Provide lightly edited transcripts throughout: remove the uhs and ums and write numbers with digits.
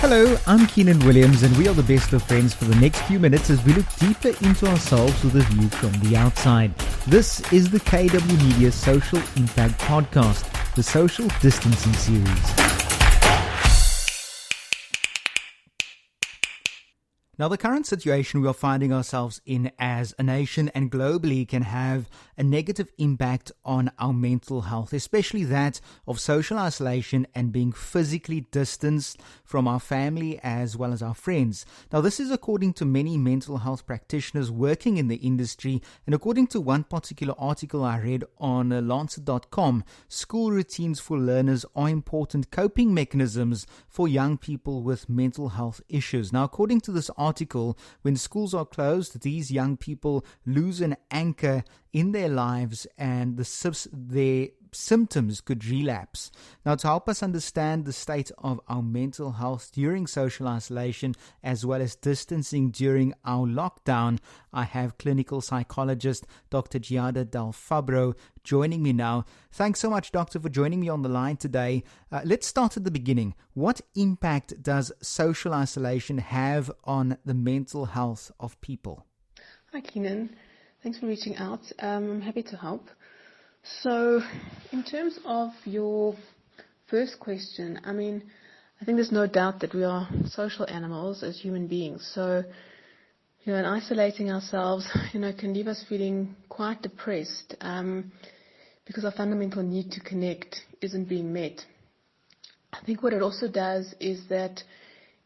Hello, I'm Keenan Williams, and we are the best of friends for the next few minutes as we look deeper into ourselves with a view from the outside. This is the KW Media Social Impact Podcast, the social distancing series. Now, the current situation we are finding ourselves in as a nation and globally can have a negative impact on our mental health, especially that of social isolation and being physically distanced from our family as well as our friends. Now, this is according to many mental health practitioners working in the industry, and according to one particular article I read on Lancet.com, school routines for learners are important coping mechanisms for young people with mental health issues. Now, according to this article, when schools are closed, these young people lose an anchor in their lives and their symptoms could relapse. Now, to help us understand the state of our mental health during social isolation as well as distancing during our lockdown, I have clinical psychologist Dr. Giada Del Fabro joining me now. Thanks so much, Doctor, for joining me on the line today. Let's start at the beginning. What impact does social isolation have on the mental health of people? Hi, Keenan. Thanks for reaching out. I'm happy to help. So, in terms of your first question, I think there's no doubt that we are social animals as human beings. So, and isolating ourselves, can leave us feeling quite depressed because our fundamental need to connect isn't being met. I think what it also does is that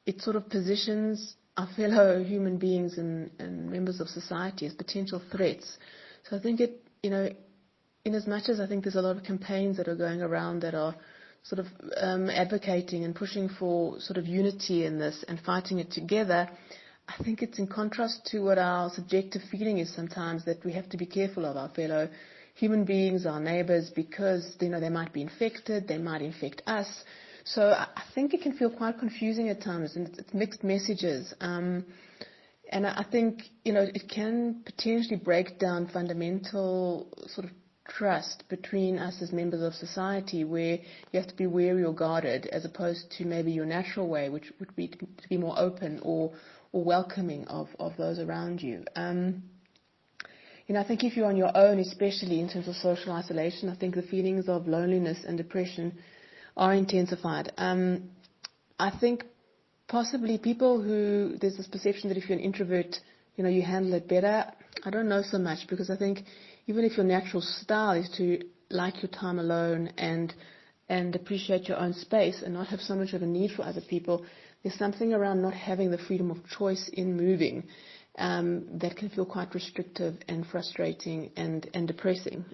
it sort of positions our fellow human beings and members of society as potential threats. So I think it, in as much as I think there's a lot of campaigns that are going around that are sort of advocating and pushing for sort of unity in this and fighting it together, I think it's in contrast to what our subjective feeling is sometimes, that we have to be careful of our fellow human beings, our neighbors, because they might be infected, they might infect us. So I think it can feel quite confusing at times, and it's mixed messages. And I think, it can potentially break down fundamental sort of trust between us as members of society, where you have to be wary or guarded, as opposed to maybe your natural way, which would be to be more open or welcoming of those around you. I think if you're on your own, especially in terms of social isolation, I think the feelings of loneliness and depression are intensified. I think possibly people there's this perception that if you're an introvert, you handle it better. I don't know so much, because I think even if your natural style is to like your time alone and appreciate your own space and not have so much of a need for other people, there's something around not having the freedom of choice in moving that can feel quite restrictive and frustrating and depressing.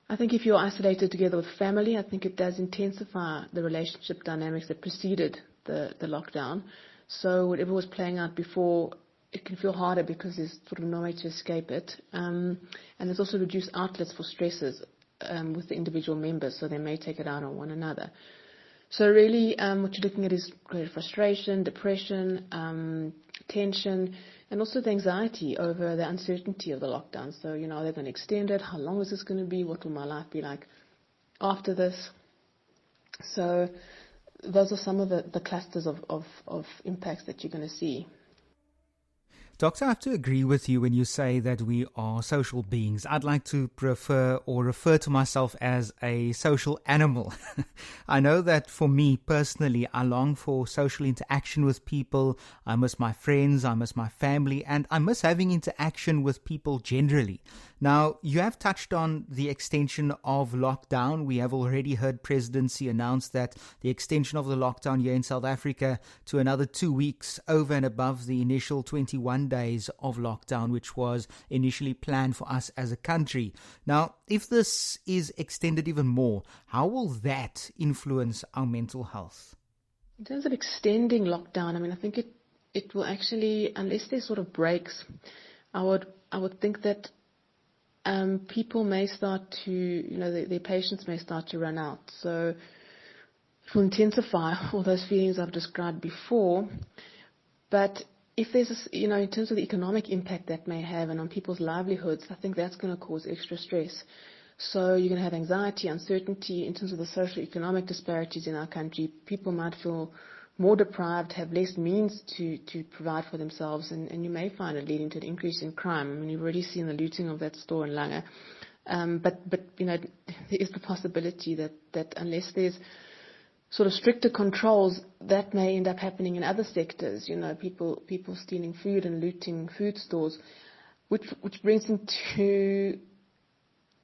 I think if you're isolated together with family, I think it does intensify the relationship dynamics that preceded the lockdown. So whatever was playing out before, it can feel harder because there's sort of no way to escape it. And there's also reduced outlets for stresses with the individual members, so they may take it out on one another. So really what you're looking at is greater frustration, depression, tension, and also the anxiety over the uncertainty of the lockdown. So, are they going to extend it? How long is this going to be? What will my life be like after this? So those are some of the clusters of impacts that you're going to see. Doctor, I have to agree with you when you say that we are social beings. I'd like to prefer or refer to myself as a social animal. I know that for me personally, I long for social interaction with people. I miss my friends, I miss my family, and I miss having interaction with people generally. Now, you have touched on the extension of lockdown. We have already heard Presidency announce that the extension of the lockdown here in South Africa to another 2 weeks over and above the initial 21 days of lockdown, which was initially planned for us as a country. Now, if this is extended even more, how will that influence our mental health? In terms of extending lockdown, I think it will actually, unless there's sort of breaks, I would think that people may start to, their patience may start to run out. So it will intensify all those feelings I've described before. But if there's, in terms of the economic impact that may have and on people's livelihoods, I think that's going to cause extra stress. So you're going to have anxiety, uncertainty in terms of the social economic disparities in our country. People might feel more deprived, have less means to provide for themselves, and you may find it leading to an increase in crime. I mean, you've already seen the looting of that store in Lange. But there is the possibility that unless there's sort of stricter controls, that may end up happening in other sectors. People stealing food and looting food stores, which brings into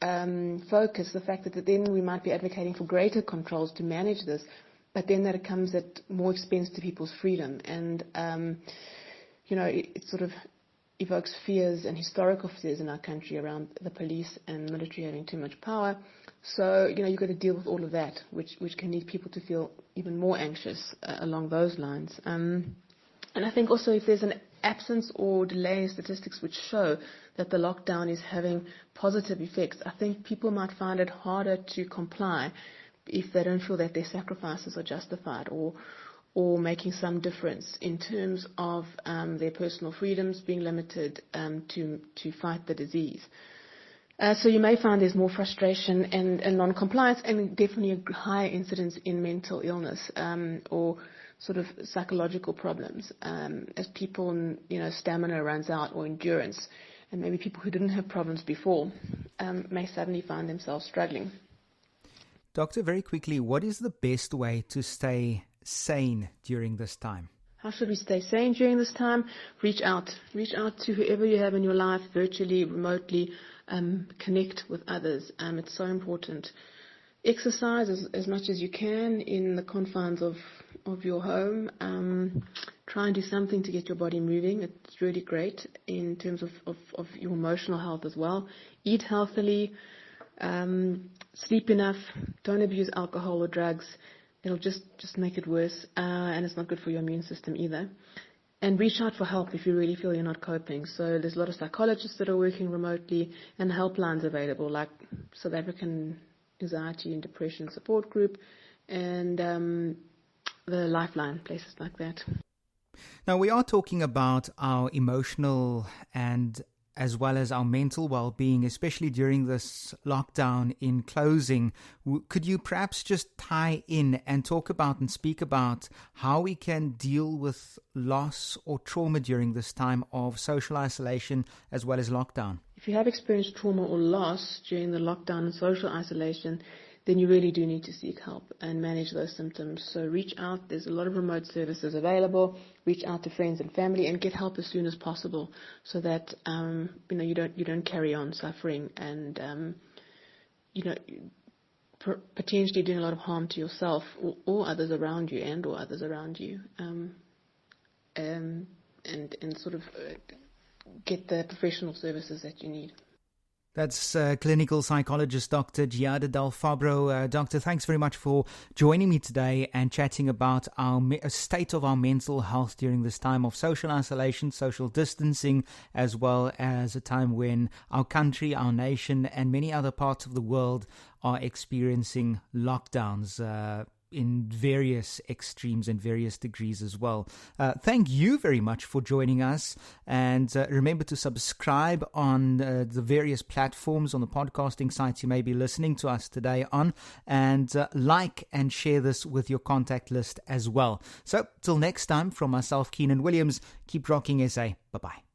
focus the fact that then we might be advocating for greater controls to manage this, but then that it comes at more expense to people's freedom, and it sort of evokes fears and historical fears in our country around the police and military having too much power. So, you've got to deal with all of that, which can lead people to feel even more anxious along those lines. And I think also if there's an absence or delay in statistics which show that the lockdown is having positive effects, I think people might find it harder to comply if they don't feel that their sacrifices are justified or making some difference in terms of their personal freedoms being limited to fight the disease. So you may find there's more frustration and non-compliance, and definitely a higher incidence in mental illness or sort of psychological problems as people, stamina runs out or endurance, and maybe people who didn't have problems before may suddenly find themselves struggling. Doctor, very quickly, what is the best way to stay sane during this time? How should we stay sane during this time? Reach out to whoever you have in your life, virtually, remotely. Connect with others. It's so important. Exercise as much as you can in the confines of your home. Try and do something to get your body moving. It's really great in terms of your emotional health as well. Eat healthily. Sleep enough. Don't abuse alcohol or drugs. It'll just make it worse, and it's not good for your immune system either. And reach out for help if you really feel you're not coping. So there's a lot of psychologists that are working remotely, and helplines available, like South African Anxiety and Depression Support Group, and the Lifeline, places like that. Now, we are talking about our emotional and as well as our mental well-being, especially during this lockdown. In closing, could you perhaps just tie in and talk about and speak about how we can deal with loss or trauma during this time of social isolation as well as lockdown? If you have experienced trauma or loss during the lockdown and social isolation, then you really do need to seek help and manage those symptoms. So reach out. There's a lot of remote services available. Reach out to friends and family and get help as soon as possible, so that you don't carry on suffering and potentially doing a lot of harm to yourself or others around you and sort of get the professional services that you need. That's clinical psychologist Dr. Giada Del Fabro. Doctor, thanks very much for joining me today and chatting about our state of our mental health during this time of social isolation, social distancing, as well as a time when our country, our nation, and many other parts of the world are experiencing lockdowns in various extremes and various degrees as well. Thank you very much for joining us, and remember to subscribe on the various platforms on the podcasting sites you may be listening to us today on, and like and share this with your contact list as well. So till next time, from myself, Keenan Williams, keep rocking SA. Bye-bye.